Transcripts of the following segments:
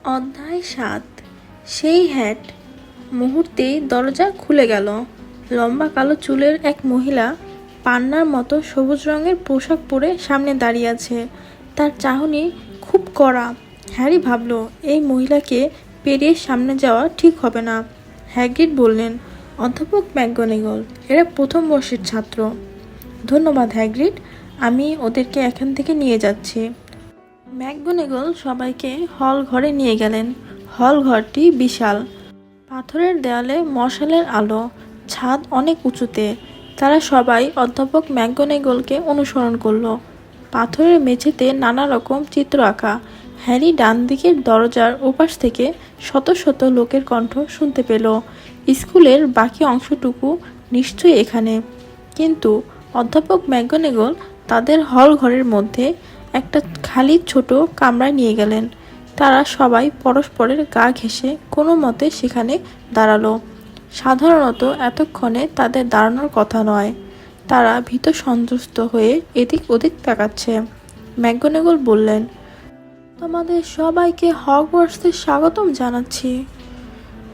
অধ্যায় ৭। সেই হ্যাট। মুহূর্তেই দরজা খুলে গেল। লম্বা কালো চুলের এক মহিলা পান্নার মতো সবুজ রঙের পোশাক পরে সামনে দাঁড়িয়ে আছে। তার চাহনি খুব কড়া। হ্যারি ভাবল, এই মহিলাকে পেরিয়ে সামনে যাওয়া ঠিক হবে না। হ্যাগ্রিড বললেন, অধ্যাপক ম্যাকগোনাগল, এরা প্রথম বর্ষের ছাত্র। ধন্যবাদ হ্যাগ্রিড, আমি ওদেরকে এখান থেকে নিয়ে যাচ্ছি। ম্যাকগোনাগল সবাইকে হল ঘরে নিয়ে গেলেন। হল ঘরটি বিশাল। পাথরের দেয়ালে মশালের আলো, ছাদ অনেক উঁচুতে। তারা সবাই অধ্যাপক ম্যাকগোনাগলকে অনুসরণ করলো। পাথরের মেঝেতে নানা রকম চিত্র আঁকা। হ্যারি ডান দিকের দরজার ওপাশ থেকে শত শত লোকের কণ্ঠ শুনতে পেল। স্কুলের বাকি অংশটুকু নিশ্চয়ই এখানে। কিন্তু অধ্যাপক ম্যাকগোনাগল তাদের হল ঘরের মধ্যে একটা খালি ছোট কামরায় নিয়ে গেলেন। তারা সবাই পরস্পরের গা ঘেঁষে কোনো মতে সেখানে দাঁড়ালো। সাধারণত এতক্ষণে তাদের দাঁড়ানোর কথা নয়। তারা ভীত সন্ত্রস্ত হয়ে এদিক ওদিক তাকাচ্ছে। ম্যাকগোনাগল বললেন, তোমাদের সবাইকে হগওয়ার্টসে স্বাগতম জানাচ্ছি।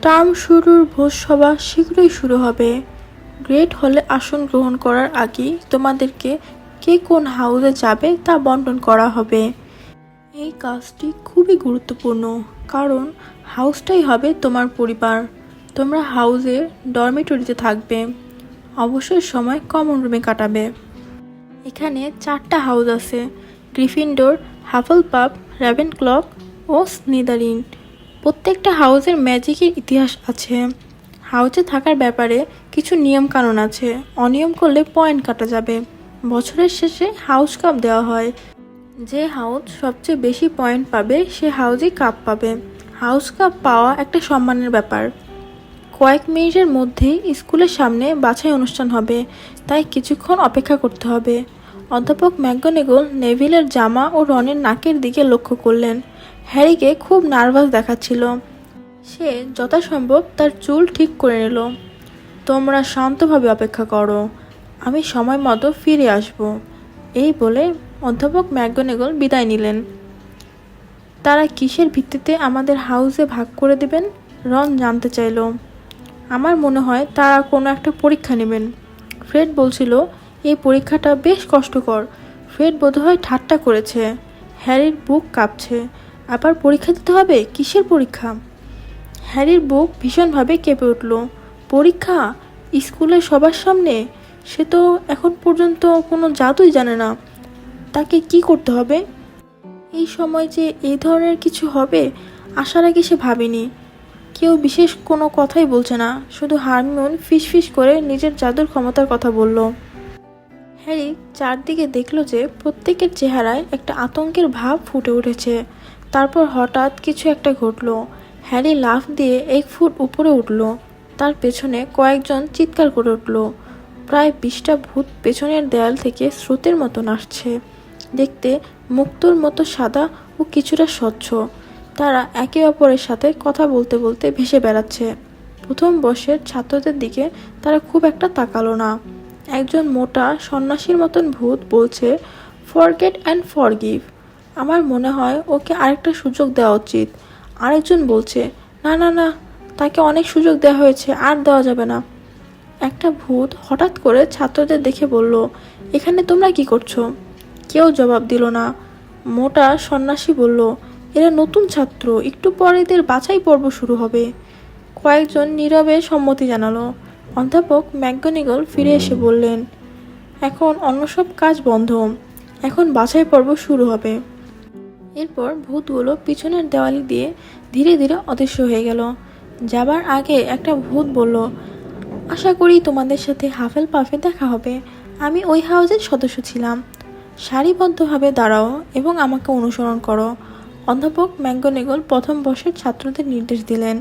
টার্ম শুরুর ভোজসভা শীঘ্রই শুরু হবে। গ্রেট হলে আসন গ্রহণ করার আগেই তোমাদেরকে কে কোন হাউসে যাবে তা বন্টন করা হবে। এই কাজটি খুবই গুরুত্বপূর্ণ, কারণ হাউসটাই হবে তোমার পরিবার। তোমরা হাউসে ডরমিটরিতে থাকবে। অবসর সময় কমন রুমে কাটাবে। এখানে 4টা হাউস আছে: গ্রিফিন্ডর, হাফলপাফ, রেভেনক্লক ও স্নিদারিন। প্রত্যেকটা হাউসের ম্যাজিকের ইতিহাস আছে। হাউসে থাকার ব্যাপারে কিছু নিয়মকানুন আছে। অনিয়ম করলে পয়েন্ট কাটা যাবে। বছরের শেষে হাউস কাপ দেওয়া হয়। যে হাউস সবচেয়ে বেশি পয়েন্ট পাবে সে হাউসই কাপ পাবে। হাউস কাপ পাওয়া একটা সম্মানের ব্যাপার। কয়েক মিনিটের মধ্যেই স্কুলের সামনে বাছাই অনুষ্ঠান হবে, তাই কিছুক্ষণ অপেক্ষা করতে হবে। অধ্যাপক ম্যাকগোনাগল নেভিলের জামা ও রনের নাকের দিকে লক্ষ্য করলেন। হ্যারিকে খুব নার্ভাস দেখাচ্ছিল। সে যথাসম্ভব তার চুল ঠিক করে নিল। তোমরা শান্তভাবে অপেক্ষা করো, আমি সময় মতো ফিরে আসব। এই বলে অধ্যাপক ম্যাকগোনাগল বিদায় নিলেন। তারা কিসের ভিত্তিতে আমাদের হাউসে ভাগ করে দেবেন? রন জানতে চাইল। আমার মনে হয় তারা কোনো একটা পরীক্ষা নেবেন। ফ্রেড বলছিল এই পরীক্ষাটা বেশ কষ্টকর। ফ্রেড বোধহয় ঠাট্টা করেছে। হ্যারির বুক কাঁপছে। আবার পরীক্ষা দিতে হবে? কিসের পরীক্ষা? হ্যারির বুক ভীষণভাবে কেঁপে উঠল। পরীক্ষা? স্কুলের সবার সামনে? সে তো এখন পর্যন্ত কোনো জাদুই জানে না। তাকে কি করতে হবে? এই সময় যে এই ধরনের কিছু হবে আসার আগে সে ভাবেনি। কেউ বিশেষ কোনো কথাই বলছে না, শুধু হারমিউন ফিসফিস করে নিজের জাদুর ক্ষমতার কথা বলল। হ্যারি চারদিকে দেখল যে প্রত্যেকের চেহারায় একটা আতঙ্কের ভাব ফুটে উঠেছে। তারপর হঠাৎ কিছু একটা ঘটল। হ্যারি লাফ দিয়ে 1 ফুট উপরে উঠল। তার পেছনে কয়েকজন চিৎকার করে উঠল। প্রায় 20টা ভূত পেছনের দেয়াল থেকে স্রোতের মতন আসছে। দেখতে মুক্তোর মতো সাদা ও কিছুটা স্বচ্ছ। তারা একে অপরের সাথে কথা বলতে বলতে ভেসে বেড়াচ্ছে। প্রথম বর্ষের ছাত্রদের দিকে তারা খুব একটা তাকালো না। একজন মোটা সন্ন্যাসীর মতন ভূত বলছে, ফরগেট অ্যান্ড ফরগিভ। আমার মনে হয় ওকে আরেকটা সুযোগ দেওয়া উচিত। আরেকজন বলছে, না না না, তাকে অনেক সুযোগ দেওয়া হয়েছে, আর দেওয়া যাবে না। একটা ভূত হঠাৎ করে ছাত্রদের দেখে বলল, এখানে তোমরা কি করছো? কেউ জবাব দিল না। মোটা সন্ন্যাসী বলল, এরা নতুন ছাত্র, একটু পরে এদের বাছাই পর্ব শুরু হবে। কয়েকজন নীরবে সম্মতি জানালো। অধ্যাপক ম্যাকগোনাগল ফিরে এসে বললেন, এখন অন্য সব কাজ বন্ধ, এখন বাছাই পর্ব শুরু হবে। এরপর ভূতগুলো পিছনের দেওয়ালি দিয়ে ধীরে ধীরে অদৃশ্য হয়ে গেল। যাবার আগে একটা ভূত বলল, আশা করি তোমাদের সাথে হাফেলপাফে দেখা হবে। আমি ওই হাউসের সদস্য ছিলাম। সারিবদ্ধভাবে দাঁড়াও এবং আমাকে অনুসরণ করো। অধ্যাপক ম্যাকগোনাগল প্রথম বর্ষের ছাত্রদের নির্দেশ দিলেন।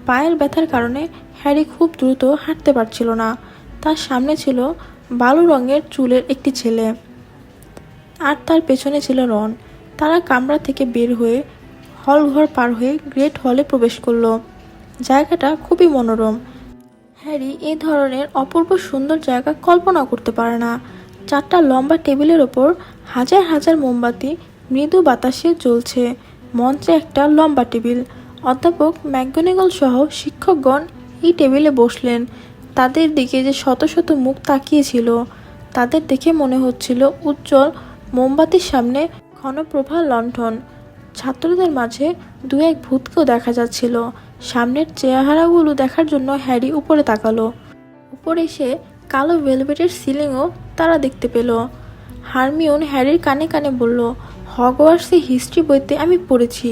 পায়ের ব্যথার কারণে হ্যারি খুব দ্রুত হাঁটতে পারছিল না। তার সামনে ছিল বালু রঙের চুলের একটি ছেলে, আর তার পেছনে ছিল রন। তারা কামরা থেকে বের হয়ে হল ঘর পার হয়ে গ্রেট হলে প্রবেশ করল। জায়গাটা খুবই মনোরম। হ্যারি এই ধরনের অপূর্ব সুন্দর জায়গা কল্পনা করতে পারে না। 4টা লম্বা টেবিলের ওপর হাজার হাজার মোমবাতি মৃদু বাতাসে জ্বলছে। মঞ্চে একটা লম্বা টেবিল। অধ্যাপক ম্যাকগোনাগল সহ শিক্ষকগণ এই টেবিলে বসলেন। তাদের দিকে যে শত শত মুখ তাকিয়েছিল, তাদের দেখে মনে হচ্ছিল উজ্জ্বল মোমবাতির সামনে ঘনপ্রভা লণ্ঠন। ছাত্রদের মাঝে দু এক ভূতকেও দেখা যাচ্ছিল। সামনের চেহারাগুলো দেখার জন্য হ্যারি উপরে তাকালো। উপরে সে কালো ভেলভেটের সিলিংও তারা দেখতে পেল। হারমিওন হ্যারির কানে কানে বলল, হগওয়ার্টসের হিস্ট্রি বইতে আমি পড়েছি,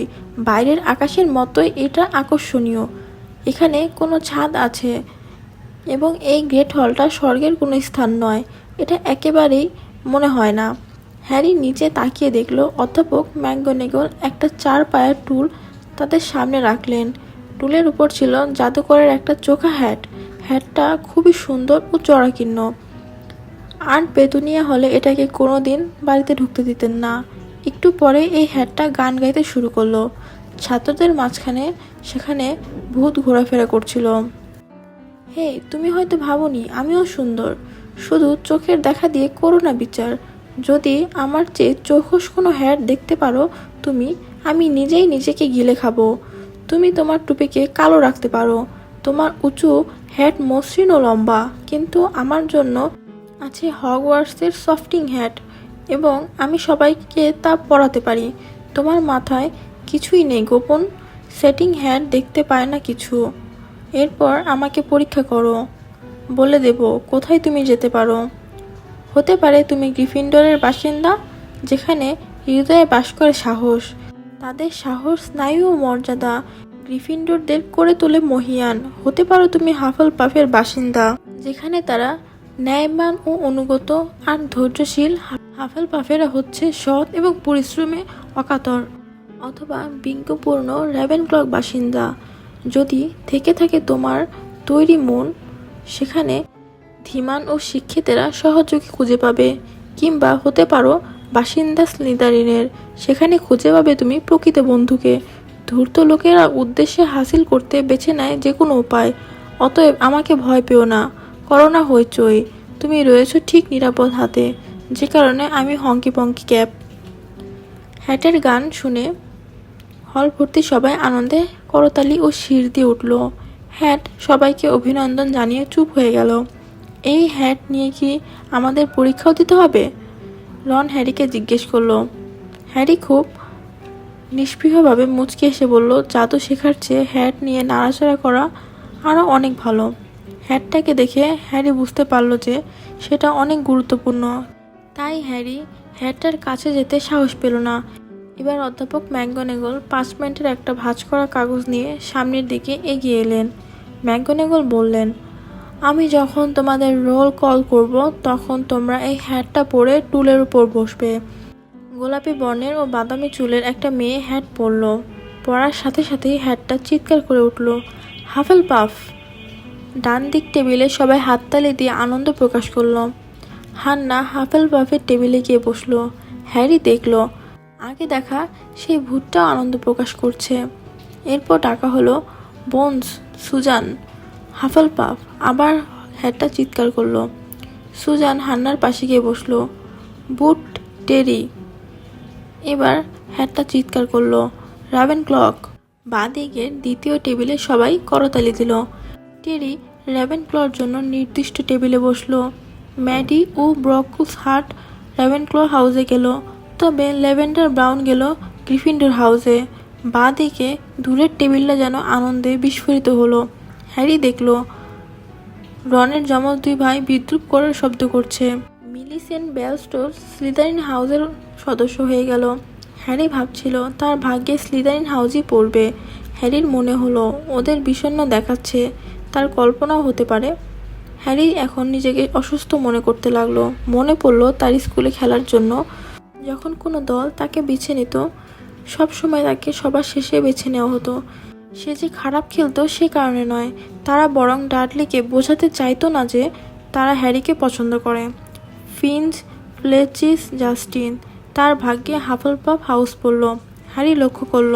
বাইরের আকাশের মতোই এটা আকর্ষণীয়। এখানে কোনো ছাদ আছে এবং এই গ্রেট হলটা স্বর্গের কোনো স্থান নয়, এটা একেবারেই মনে হয় না। হ্যারি নিচে তাকিয়ে দেখল অধ্যাপক ম্যাকগোনাগল একটা 4 পায়ের টুল তাদের সামনে রাখলেন। টুলের উপর ছিল জাদুকরের একটা চোখা হ্যাট। হ্যাটটা খুবই সুন্দর ও জরাকীর্ণ। আন্ট পেতুনিয়া হলে এটাকে কোনোদিন বাড়িতে ঢুকতে দিতেন না। একটু পরে এই হ্যাটটা গান গাইতে শুরু করলো। ছাত্রদের মাঝখানে সেখানে ভূত ঘোরাফেরা করছিল। হে, তুমি হয়তো ভাবোনি আমিও সুন্দর, শুধু চোখের দেখা দিয়ে করো না বিচার। যদি আমার চেয়ে চৌখস কোনো হ্যাট দেখতে পারো তুমি, আমি নিজেই নিজেকে গিলে খাবো। তুমি তোমার টুপিকে কালো রাখতে পারো, তোমার উঁচু হ্যাট মসৃণ ও লম্বা, কিন্তু আমার জন্য আছে হগওয়ার্টসের সফটিং হ্যাট এবং আমি সবাইকে তা পরাতে পারি। তোমার মাথায় কিছুই নেই গোপন সেটিং হ্যাট দেখতে পায় না কিছু। এরপর আমাকে পরীক্ষা করো, বলে দেব কোথায় তুমি যেতে পারো। হতে পারে তুমি গ্রিফিন্ডরের বাসিন্দা, যেখানে হৃদয়ে বাস করে সাহস। তাদের সাহস, স্নায়ু ও মর্যাদা গ্রিফিন্ডরদের করে তোলে মহিয়ান। হতে পারো তুমি হাফলপাফের বাসিন্দা, যেখানে তারা ন্যায়বান ও অনুগত আর ধৈর্যশীল। হাফলপাফেরা হচ্ছে সৎ এবং পরিশ্রমে অকাতর। অথবা বিজ্ঞপূর্ণ রেভেনক্লক বাসিন্দা, যদি থেকে থাকে তোমার তৈরি মন, সেখানে ধীমান ও শিক্ষিতেরা সহযোগী খুঁজে পাবে। কিংবা হতে পারো বাসিন্দা স্লিদারিনের, সেখানে খুঁজে পাবে তুমি প্রকৃত বন্ধুকে। ধূর্ত লোকেরা উদ্দেশ্যে হাসিল করতে বেছে নেয় যে কোনো উপায়। অতএব আমাকে ভয় পেও না, করো না হইচই, তুমি রয়েছো ঠিক নিরাপদ হাতে, যে কারণে আমি হংকি পংকি ক্যাপ। হ্যাটের গান শুনে হল ভর্তি সবাই আনন্দে করতালি ও শির দিয়ে উঠল। হ্যাট সবাইকে অভিনন্দন জানিয়ে চুপ হয়ে গেল। এই হ্যাট নিয়ে কি আমাদের পরীক্ষাও দিতে হবে? রন হ্যারিকে জিজ্ঞেস করলো। হ্যারি খুব নিষ্পৃহভাবে মুচকি এসে বলল, জাদু শেখার চেয়ে হ্যাট নিয়ে নাড়াচাড়া করা আরও অনেক ভালো। হ্যাটটাকে দেখে হ্যারি বুঝতে পারল যে সেটা অনেক গুরুত্বপূর্ণ। তাই হ্যারি হ্যাটটার কাছে যেতে সাহস পেল না। এবার অধ্যাপক ম্যাকগোনাগল 5 মিনিটের একটা ভাঁজ করা কাগজ নিয়ে সামনের দিকে এগিয়ে এলেন। ম্যাকগোনাগল বললেন, আমি যখন তোমাদের রোল কল করব, তখন তোমরা এই হ্যাটটা পরে টুলের উপর বসবে। গোলাপি বর্ণের ও বাদামি চুলের একটা মেয়ে হ্যাট পরল। পরার সাথে সাথেই হ্যাটটা চিৎকার করে উঠল, হাফেলপাফ! ডান দিক টেবিলে সবাই হাততালি দিয়ে আনন্দ প্রকাশ করল। হান্না হাফেলপাফের টেবিলে গিয়ে বসল। হ্যারি দেখল আগে দেখা সেই ভূতটাও আনন্দ প্রকাশ করছে। এরপর ডাকা হলো, বোনস, সুজান, হাফেলপাফ! আবার হ্যাটটা চিৎকার করলো। সুজান হান্নার পাশে গিয়ে বসলো। বুট, টেরি! এবার হ্যাটটা চিৎকার করলো, রেভেনক্লক! বাঁ দিকের দ্বিতীয় টেবিলে সবাই করতালি দিল। টেরি রেভেনক্লর জন্য নির্দিষ্ট টেবিলে বসলো। ম্যাডি ও ব্রকুস হার্ট রেভেনক্ল হাউসে গেল, তবে ল্যাভেন্ডার ব্রাউন গেল গ্রিফিন্ডর হাউসে। বাঁ দিকে দূরের টেবিলটা যেন আনন্দে বিস্ফোরিত হলো। হ্যারি দেখল রনের যমজ 2 ভাই বিদ্রুপ করার শব্দ করছে। মিলিসেন্ট বেলস্টোর স্লিদারিন হাউসের সদস্য হয়ে গেল। হ্যারি ভাবছিল তার ভাগ্যে স্লিদারিন হাউসই পড়বে। হ্যারির মনে হলো ওদের বিষণ্ণ দেখাচ্ছে, তার কল্পনাও হতে পারে। হ্যারি এখন নিজেকে অসুস্থ মনে করতে লাগলো। মনে পড়ল তার স্কুলে খেলার জন্য যখন কোনো দল তাকে বেছে নিত, সবসময় তাকে সবার শেষে বেছে নেওয়া হতো। সে যে খারাপ খেলতো সে কারণে নয়, তারা বরং ডাডলিকে বোঝাতে চাইতো না যে তারা হ্যারিকে পছন্দ করে। ফিঞ্চ, ফ্লেচিস, জাস্টিন, তার ভাগ্যে হাফলপাফ হাউস পড়ল। হ্যারি লক্ষ্য করল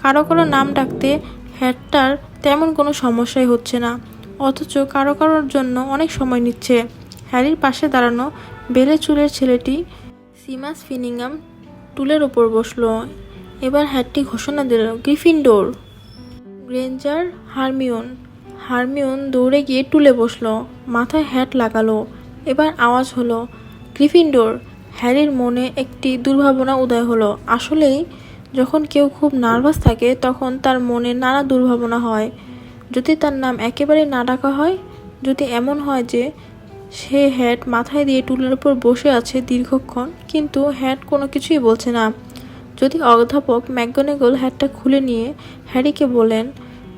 কারো কারো নাম ডাকতে হ্যাটটার তেমন কোনো সমস্যাই হচ্ছে না, অথচ কারো কারোর জন্য অনেক সময় নিচ্ছে। হ্যারির পাশে দাঁড়ানো বেলে চুলের ছেলেটি সিমাস ফিনিংহাম টুলের ওপর বসলো। এবার হ্যাডটি ঘোষণা দিল, গ্রিফিন্ডোর। গ্রেঞ্জার, হারমিওন। হারমিওন দৌড়ে গিয়ে টুলে বসলো, মাথায় হ্যাট লাগালো। এবার আওয়াজ হলো, গ্রিফিন্ডোর। হ্যারির মনে একটি দুর্ভাবনা উদয় হলো। আসলেই যখন কেউ খুব নার্ভাস থাকে তখন তার মনে নানা দুর্ভাবনা হয়। যদি তার নাম একেবারে না ডাকা হয়, যদি এমন হয় যে সে হ্যাট মাথায় দিয়ে টুলের উপর বসে আছে দীর্ঘক্ষণ, কিন্তু হ্যাট কোনো কিছুই বলছে না। যদি অধ্যাপক ম্যাকগোনাগল হ্যাটটা খুলে নিয়ে হ্যারিকে বলেন,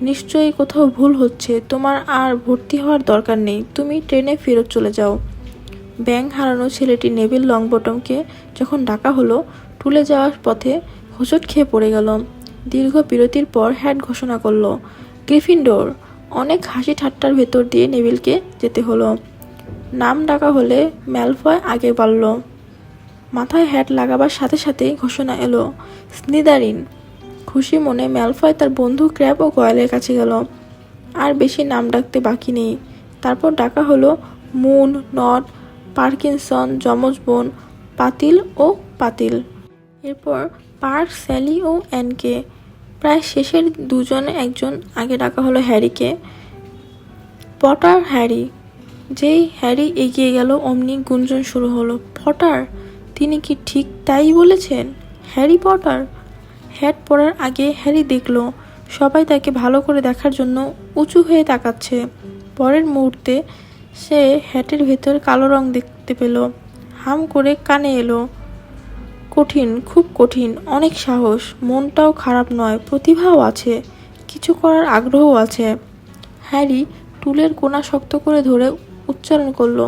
নিশ্চয়ই কোথাও ভুল হচ্ছে, তোমার আর ভর্তি হওয়ার দরকার নেই, তুমি ট্রেনে ফেরত চলে যাও। ব্যাঙ হারানো ছেলেটি নেভিল লংবটমকে যখন ডাকা হলো, টুলে যাওয়ার পথে হোঁচট খেয়ে পড়ে গেল। দীর্ঘ বিরতির পর হ্যাট ঘোষণা করলো, গ্রিফিন্ডোর। অনেক হাসি ঠাট্টার ভেতর দিয়ে নেভিলকে যেতে হলো। নাম ডাকা হলে ম্যালফয় আগে বাড়ল। মাথায় হ্যাট লাগাবার সাথে সাথেই ঘোষণা এলো, স্লিদারিন। খুশি মনে ম্যালফয় তার বন্ধু ক্র্যাব ও গয়েলের কাছে গেল। আর বেশি নাম ডাকতে বাকি নেই। তারপর ডাকা হলো মুন, নট, পার্কিনসন, যমজ বোন, পাতিল ও পাতিল। এরপর পার্ক, স্যালি ও অ্যানকে। প্রায় শেষের দুজনে একজন আগে ডাকা হলো হ্যারিকে, পটার, হ্যারি। যেই হ্যারি এগিয়ে গেল অমনি গুঞ্জন শুরু হলো, পটার? তিনি কি ঠিক তাই বলেছেন? Harry Potter? হ্যাট পরার আগে হ্যারি দেখল সবাই তাকে ভালো করে দেখার জন্য উঁচু হয়ে তাকাচ্ছে। পরের মুহূর্তে সে হ্যাটের ভেতর কালো রং দেখতে পেল। হাম করে কানে এলো, কঠিন, খুব কঠিন, অনেক সাহস, মনটাও খারাপ নয়, প্রতিভাও আছে, কিছু করার আগ্রহও আছে। হ্যারি টুলের কোণা শক্ত করে ধরে উচ্চারণ করল,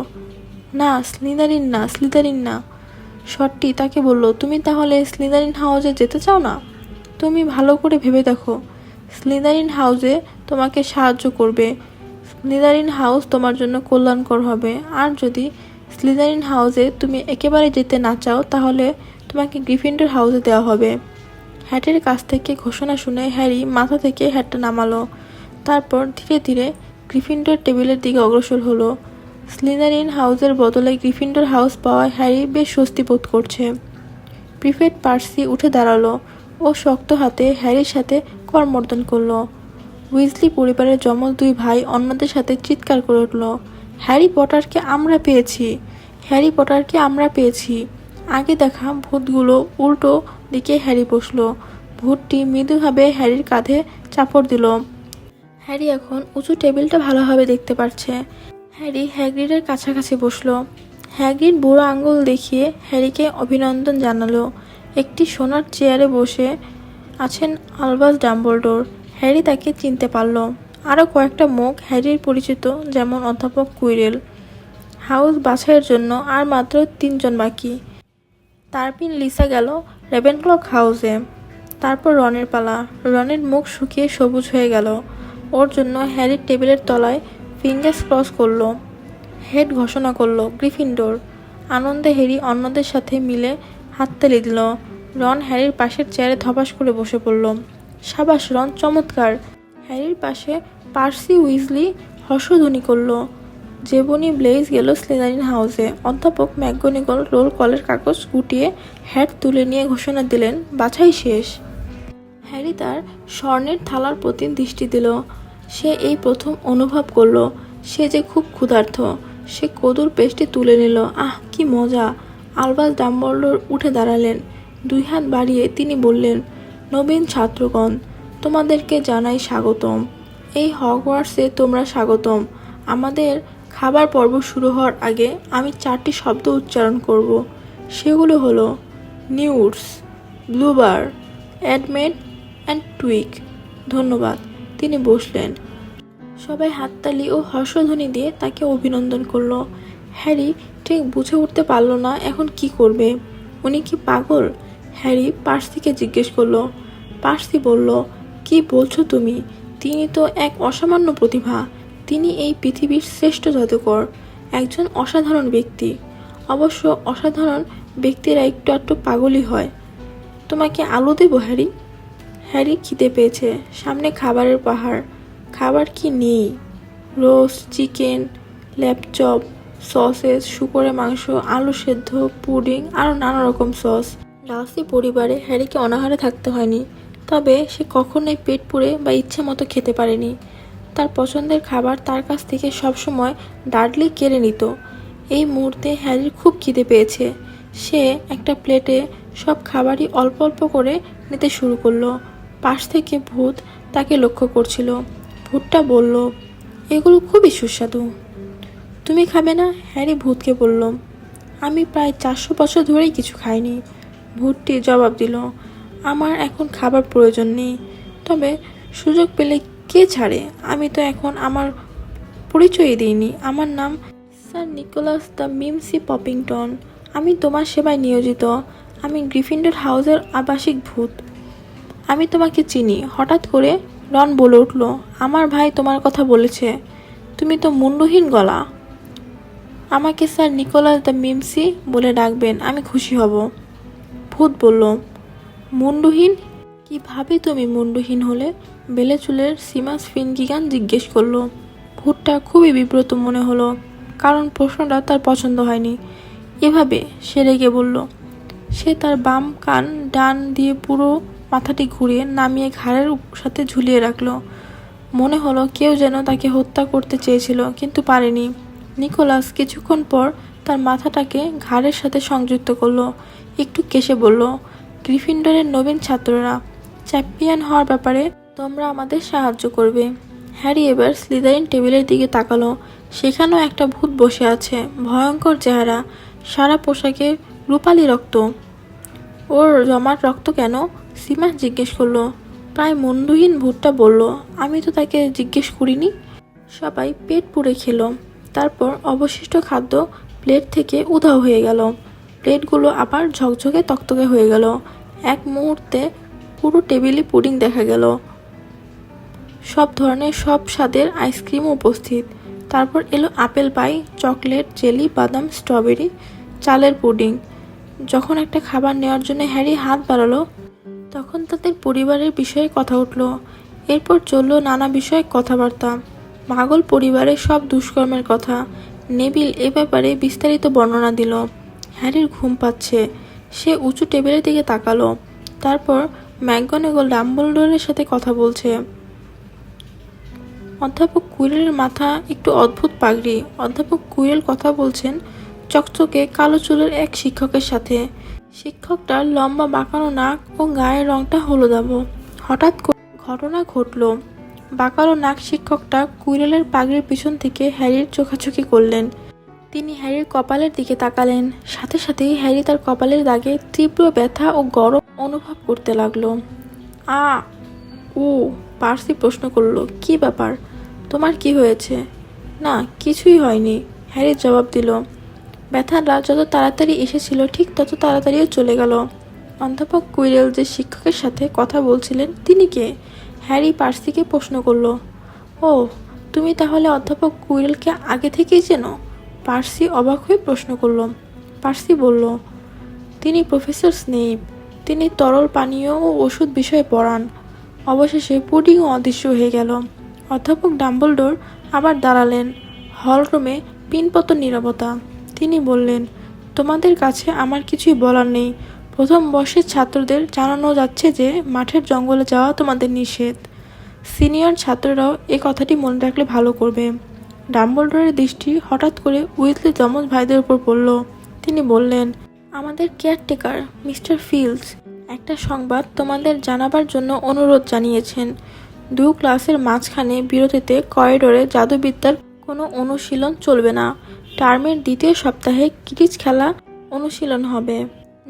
না, স্লিদারিন না, স্লিদারিন না। শটটি তাকে বলল, তুমি তাহলে স্লিদারিন হাউসে যেতে চাও না? তুমি ভালো করে ভেবে দেখো, স্লিদারিন হাউসে তোমাকে সাহায্য করবে, স্লিদারিন হাউস তোমার জন্য কল্যাণকর হবে। আর যদি স্লিদারিন হাউসে তুমি একেবারে যেতে না চাও, তাহলে তোমাকে গ্রিফিন্ডর হাউসে দেওয়া হবে। হ্যাটের কাছ থেকে ঘোষণা শুনে হ্যারি মাথা থেকে হ্যাটটা নামালো। তারপর ধীরে ধীরে গ্রিফিন্ডর টেবিলের দিকে অগ্রসর হলো। স্লিদারিন হাউসের বদলে গ্রিফিন্ডর হাউস পাওয়ায় হ্যারি বেশ স্বস্তি বোধ করছে। প্রিফেক্ট পার্সি উঠে দাঁড়ালো ও শক্ত হাতে হ্যারির সাথে করমর্দন করল। উইজলি পরিবারের যমজ দুই ভাই অন্যদের সাথে চিৎকার করে উঠল, হ্যারি পটারকে আমরা পেয়েছি, হ্যারি পটারকে আমরা পেয়েছি। আগে দেখা ভূতগুলো উল্টো দিকে হ্যারি বসলো। ভূতটি মৃদুভাবে হ্যারির কাঁধে চাপড় দিল। হ্যারি এখন উঁচু টেবিলটা ভালোভাবে দেখতে পাচ্ছে। হ্যারি হ্যাগ্রিডের কাছাকাছি বসলো। হ্যাগ্রিড বুড়ো আঙ্গুল দেখিয়ে হ্যারিকে অভিনন্দন জানালো। একটি সোনার চেয়ারে বসে আছেন আলবাস ডাম্বলডোর। হ্যারি তাকে চিনতে পারল। আরও কয়েকটা মুখ হ্যারির পরিচিত, যেমন অধ্যাপক কুইরেল। হাউস বাছাইয়ের জন্য আর মাত্র 3 জন বাকি। তারপিন লিসা গেল রেভেনক্লক হাউসে। তারপর রনের পালা। রনের মুখ শুকিয়ে সবুজ হয়ে গেল। ওর জন্য হ্যারির টেবিলের তলায় ফিঙ্গার্স ক্রস করলো। হেড ঘোষণা করলো, গ্রিফিন্ডোর। আনন্দে হ্যারি অন্যদের সাথে মিলে হাততালি দিল। রন হ্যারির পাশের চেয়ারে ধপাস করে বসে পড়ল। সাবাস রন, চমৎকার। হ্যারির পাশে পার্সি উইজলি হর্ষধ্বনি করল। জেবনি ব্লেজ গেল স্লিদারিন হাউসে। অধ্যাপক ম্যাকগোনাগল রোল কলের কাগজ গুটিয়ে হ্যাট তুলে নিয়ে ঘোষণা দিলেন, বাছাই শেষ। হ্যারি তার স্বর্ণের থালার প্রতি দৃষ্টি দিল। সে এই প্রথম অনুভব করল সে যে খুব ক্ষুধার্ত। সে কদুর পেস্টটি তুলে নিল। আহ, কি মজা! আলবাস ডাম্বলডোর উঠে দাঁড়ালেন। 2 হাত বাড়িয়ে তিনি বললেন, নবীন ছাত্রগণ, তোমাদেরকে জানাই স্বাগতম। এই হগওয়ার্টসে তোমরা স্বাগতম। আমাদের খাবার পর্ব শুরু হওয়ার আগে আমি 4টি শব্দ উচ্চারণ করব। সেগুলো হলো নিউটস, ব্লুবার, অ্যাডমেট অ্যান্ড টুইক। ধন্যবাদ। তিনি বসলেন। সবাই হাততালি ও হর্ষধ্বনি দিয়ে তাকে অভিনন্দন করল। হ্যারি ঠিক বুঝে উঠতে পারল না এখন কি করবে। উনি কি পাগল? হ্যারি পার্সিকে জিজ্ঞেস করলো। পার্সি বলল, কি বলছো তুমি? তিনি তো এক অসামান্য প্রতিভা। তিনি এই পৃথিবীর শ্রেষ্ঠ জাদুকর, একজন অসাধারণ ব্যক্তি। অবশ্য অসাধারণ ব্যক্তিরা একটু আধটু পাগলই হয়। তোমাকে আলো দেবো হ্যারি? হ্যারি খিদে পেয়েছে, সামনে খাবারের পাহাড়। খাবার কি নেই? রোস্ট, চিকেন, ল্যাপচপ, সসেস, শুকরের মাংস, আলু সেদ্ধ, পুডিং, আরও নানা রকম সস। ডার্সি পরিবারে হ্যারিকে অনাহারে থাকতে হয়নি, তবে সে কখনোই পেট পুড়ে বা ইচ্ছে মতো খেতে পারেনি। তার পছন্দের খাবার তার কাছ থেকে সবসময় ডাডলি কেড়ে নিত। এই মুহূর্তে হ্যারির খুব খিদে পেয়েছে। সে একটা প্লেটে সব খাবারই অল্প অল্প করে নিতে শুরু করলো। পাশ থেকে ভূত তাকে লক্ষ্য করছিল। ভূতটা বলল, এগুলো খুবই সুস্বাদু। তুমি খাবে না? হ্যারি ভূতকে বলল। আমি প্রায় 400 বছর ধরেই কিছু খাইনি। ভূতটি জবাব দিল, আমার এখন খাবার প্রয়োজন নেই, তবে সুযোগ পেলে কে ছাড়ে। আমি তো এখন আমার পরিচয় দিইনি। আমার নাম স্যার নিকোলাস দ্য মিমসি পপিংটন। আমি তোমার সেবায় নিয়োজিত। আমি গ্রিফিন্ডর হাউসের আবাসিক ভূত। আমি তোমাকে চিনি। হঠাৎ করে রন বলে উঠল, আমার ভাই তোমার কথা বলেছে। তুমি তো মুন্ডহীন গলা। আমাকে স্যার নিকোলাস দ্য মিমসি বলে ডাকবেন, আমি খুশি হব। ভূত বলল, মুন্ডহীন? কিভাবে তুমি মুন্ডহীন হলে? বেলে চুলের সিমাস ফিনগিগান জিজ্ঞেস করলো। ভূতটা খুবই বিব্রত মনে হলো, কারণ প্রশ্নটা তার পছন্দ হয়নি। এভাবে সে রেগে বলল। সে তার বাম কান ডান দিয়ে পুরো মাথাটি ঘুরিয়ে নামিয়ে ঘাড়ের সাথে ঝুলিয়ে রাখলো। মনে হলো কেউ যেন তাকে হত্যা করতে চেয়েছিল, কিন্তু পারেনি। নিকোলাস কিছুক্ষণ পর তার মাথাটাকে ঘাড়ের সাথে সংযুক্ত করলো। একটু কেশে বলল, গ্রিফিন্ডরের নবীন ছাত্ররা, চ্যাম্পিয়ন হওয়ার ব্যাপারে তোমরা আমাদের সাহায্য করবে। হ্যারি এবার স্লিদারিন টেবিলের দিকে তাকালো। সেখানেও একটা ভূত বসে আছে, ভয়ঙ্কর চেহারা, সারা পোশাকে রূপালি রক্ত। ওর জমাট রক্ত কেন? সিমাস জিজ্ঞেস করলো। প্রায় মুন্ডহীন ভূতটা বলল, আমি তো তাকে জিজ্ঞেস করিনি। সবাই পেট পুড়ে খেলো। তারপর অবশিষ্ট খাদ্য প্লেট থেকে উধাও হয়ে গেল। প্লেটগুলো আবার ঝকঝকে তকতকে হয়ে গেল। এক মুহূর্তে পুরো টেবিলে পুডিং দেখা গেল। সব ধরনের সব স্বাদের আইসক্রিমও উপস্থিত। তারপর এলো আপেল পাই, চকলেট, জেলি, বাদাম, স্ট্রবেরি, চালের পুডিং। যখন একটা খাবার নেওয়ার জন্য হ্যারি হাত বাড়ালো, তখন তাদের পরিবারের বিষয়ে কথা উঠল। এরপর চলল নানা বিষয়ে কথাবার্তা। মাগল পরিবারের সব দুষ্কর্মের কথা। নেভিল এ ব্যাপারে বিস্তারিত বর্ণনা দিল। হ্যারির ঘুম পাচ্ছে। সে উঁচু টেবিলের দিকে তাকালো। তারপর ম্যাকগনেগল ডাম্বলডোরের সাথে কথা বলছে। অধ্যাপক কুইরেলের মাথা একটু অদ্ভুত পাগড়ি। অধ্যাপক কুইরেল কথা বলছেন চকচকে কালো চুলের এক শিক্ষকের সাথে। শিক্ষকটার লম্বা বাঁকানো নাক ও গায়ের রংটা হলুদাভ। হঠাৎ ঘটনা ঘটল। বাঁকালো নাক শিক্ষকটা কুইরেলের পাগড়ির পিছন থেকে হ্যারির চোখাচোখি করলেন। তিনি হ্যারির কপালের দিকে তাকালেন। সাথে সাথেই হ্যারি তার কপালের দাগে তীব্র ব্যথা ও গরম অনুভব করতে লাগলো। আ ও পার্সি প্রশ্ন করলো, কি ব্যাপার? তোমার কি হয়েছে? না, কিছুই হয়নি, হ্যারি জবাব দিল। ব্যথাটা যত তাড়াতাড়ি এসেছিল ঠিক তত তাড়াতাড়িও চলে গেল। অধ্যাপক কুইরেল যে শিক্ষকের সাথে কথা বলছিলেন তিনি কে? হ্যারি পার্সিকে প্রশ্ন করলো। ও, তুমি তাহলে অধ্যাপক কুইরেলকে আগে থেকেই চেনো? পার্সি অবাক হয়ে প্রশ্ন করল। পার্সি বলল, তিনি প্রফেসর স্নেইপ। তিনি তরল পানীয় ও ওষুধ বিষয়ে পড়ান। অবশেষে পুডিংও অদৃশ্য হয়ে গেল। অধ্যাপক ডাম্বলডোর আবার দাঁড়ালেন। হলরুমে পিনপত নীরবতা। তিনি বললেন, তোমাদের কাছে আমার কিছুই বলার নেই। প্রথম বর্ষের ছাত্রদের জানানো যাচ্ছে যে মাঠের জঙ্গলে যাওয়া তোমাদের নিষেধ। সিনিয়র ছাত্ররাও এ কথাটি মনে রাখলে ভালো করবে। ডাম্বলডোরের দৃষ্টি হঠাৎ করে উইজলি যমজ ভাইদের উপর পড়ল। তিনি বললেন, আমাদের কেয়ারটেকার মিস্টার ফিল্ডস একটা সংবাদ তোমাদের জানাবার জন্য অনুরোধ জানিয়েছেন। 2 ক্লাসের মাঝখানে বিরতিতে করিডোরে জাদুবিদ্যার কোনো অনুশীলন চলবে না। টার্মের দ্বিতীয় সপ্তাহে ক্রিজ খেলা অনুশীলন হবে।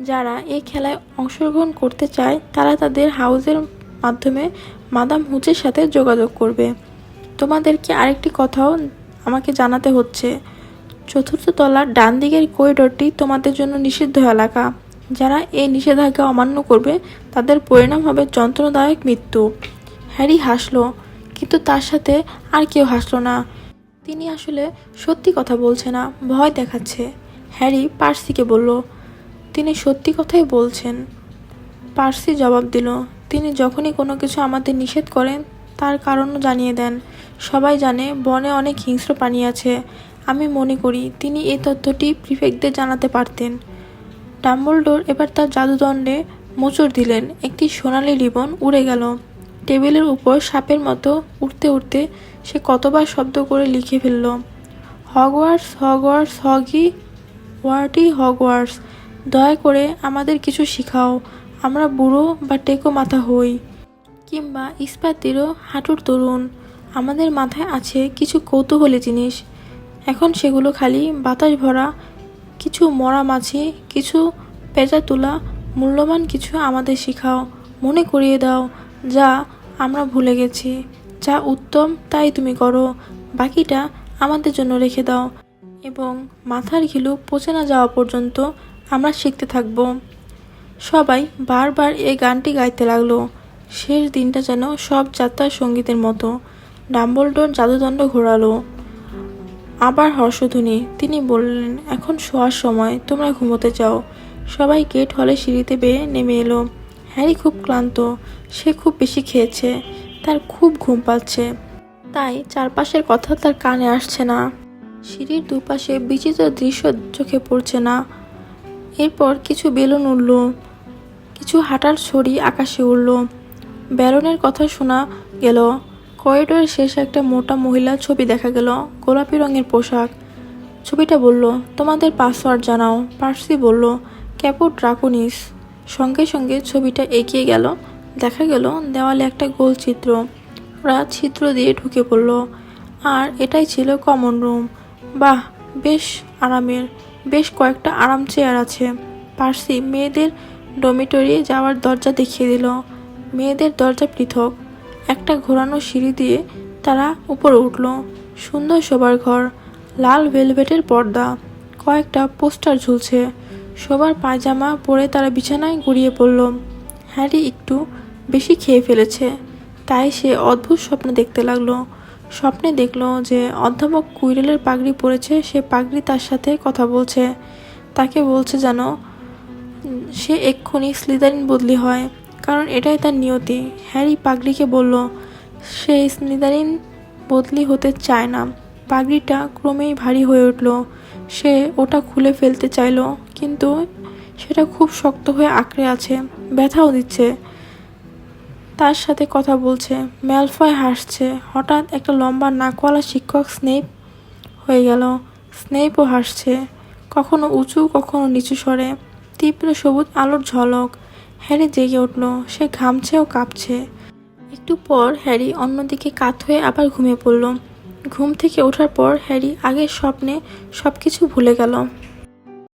যারা এই খেলায় অংশগ্রহণ করতে চায় তারা তাদের হাউসের মাধ্যমে মাদাম হুচের সাথে যোগাযোগ করবে। তোমাদেরকে আরেকটি কথাও আমাকে জানাতে হচ্ছে। 4র্থ তলার ডান দিকের করিডোরটি তোমাদের জন্য নিষিদ্ধ এলাকা। যারা এই নিষেধাজ্ঞা অমান্য করবে তাদের পরিণাম হবে যন্ত্রণাদায়ক মৃত্যু। হ্যারি হাসলো, কিন্তু তার সাথে আর কেউ হাসলো না। তিনি আসলে সত্যি কথা বলছে না, ভয় দেখাচ্ছে। হ্যারি পার্সিকে বলল, তিনি সত্যি কথাই বলছেন। পার্সি জবাব দিল, তিনি যখনই কোনো কিছু আমাদের নিষেধ করেন তার কারণও জানিয়ে দেন। সবাই জানে বনে অনেক হিংস্র প্রাণী আছে। আমি মনে করি তিনি এই তথ্যটি প্রিফেক্টদের জানাতে পারতেন। ডাম্বলডোর এবার তার জাদুদণ্ডে মোচড় দিলেন। একটি সোনালি রিবন উড়ে গেল। টেবিলের উপর সাপের মতো উড়তে উড়তে সে কতবার শব্দ করে লিখে ফেলল, হগওয়ার্টস হগওয়ার্টস হগি ওয়ার্টি হগওয়ার্টস। দয়া করে আমাদের কিছু শিখাও, আমরা বুড়ো বা টেকো মাথা হই, কিংবা ইস্পাতেরও হাঁটুর তরুণ। আমাদের মাথায় আছে কিছু কৌতূহলী জিনিস, এখন সেগুলো খালি বাতাস ভরা। কিছু মরা মাছি, কিছু পেঁচা তোলা, মূল্যবান কিছু আমাদের শিখাও, মনে করিয়ে দাও যা আমরা ভুলে গেছি। যা উত্তম তাই তুমি করো, বাকিটা আমাদের জন্য রেখে দাও, এবং মাথার ঘিলু পচে না যাওয়া পর্যন্ত আমরা শিখতে থাকব। সবাই বারবার এই গানটি গাইতে লাগলো। শেষ দিনটা যেন সব যাত্রার সঙ্গীতের মতো। ডাম্বলডোর জাদুদণ্ড ঘোরালো। আবার হর্ষধ্বনি। তিনি বললেন, এখন শোয়ার সময়, তোমরা ঘুমোতে যাও। সবাই গেট হলে সিঁড়িতে বেয়ে নেমে এলো। হ্যারি খুব ক্লান্ত, সে খুব বেশি খেয়েছে, তার খুব ঘুম পাচ্ছে, তাই চারপাশের কথা তার কানে আসছে না। সিঁড়ির দুপাশে বিচিত্র দৃশ্য চোখে পড়ছে না। এরপর কিছু বেলুন উড়ল, কিছু হাঁটার ছড়ি আকাশে উড়ল। ব্যারনের কথা শোনা গেল। করিডোরের শেষে একটা মোটা মহিলার ছবি দেখা গেল, গোলাপি রঙের পোশাক। ছবিটা বলল, তোমাদের পাসওয়ার্ড জানাও। পার্সি বলল, ক্যাপো ড্রাকোনিস। সঙ্গে সঙ্গে ছবিটা এগিয়ে গেল। দেখা গেল দেওয়ালে একটা গোল চিত্র। ওরা ছিদ্র দিয়ে ঢুকে পড়ল, আর এটাই ছিল কমন রুম। বাহ, বেশ আরামের, বেশ কয়েকটা আরাম চেয়ার আছে। পার্সি মেয়েদের ডমিটরি যাওয়ার দরজা দেখিয়ে দিল। মেয়েদের দরজা পৃথক। একটা ঘোরানো সিঁড়ি দিয়ে তারা উপরে উঠল। সুন্দর শোবার ঘর, লাল ভেলভেটের পর্দা, কয়েকটা পোস্টার ঝুলছে। শোবার পায়জামা পরে তারা বিছানায় গড়িয়ে পড়ল। হ্যারি একটু বেশি খেয়ে ফেলেছে, তাই সে অদ্ভুত স্বপ্ন দেখতে লাগলো। স্বপ্নে দেখল যে অধ্যাপক কুইরেলের পাগড়ি পরেছে, সে পাগড়ি তার সাথে কথা বলছে, তাকে বলছে যেন সে এক্ষুনি স্লিদারিন বদলি হয়, কারণ এটাই তার নিয়তি। হ্যারি পাগড়িকে বলল সে স্লিদারিন বদলি হতে চায় না। পাগড়িটা ক্রমেই ভারী হয়ে উঠল। সে ওটা খুলে ফেলতে চাইল, কিন্তু সেটা খুব শক্ত হয়ে আঁকড়ে আছে, ব্যথাও দিচ্ছে। তার সাথে কথা বলছে। ম্যালফয় হাসছে। হঠাৎ একটা লম্বা নাকওয়ালা শিক্ষক স্নেইপ হয়ে গেল। স্নেইপও হাসছে, কখনো উঁচু কখনো নিচু স্বরে। তীব্র সবুজ আলোর ঝলক। হ্যারি জেগে উঠল, সে ঘামছে ও কাঁপছে। একটু পর হ্যারি অন্যদিকে কাত হয়ে আবার ঘুমিয়ে পড়ল। ঘুম থেকে ওঠার পর হ্যারি আগের স্বপ্নে সবকিছু ভুলে গেল।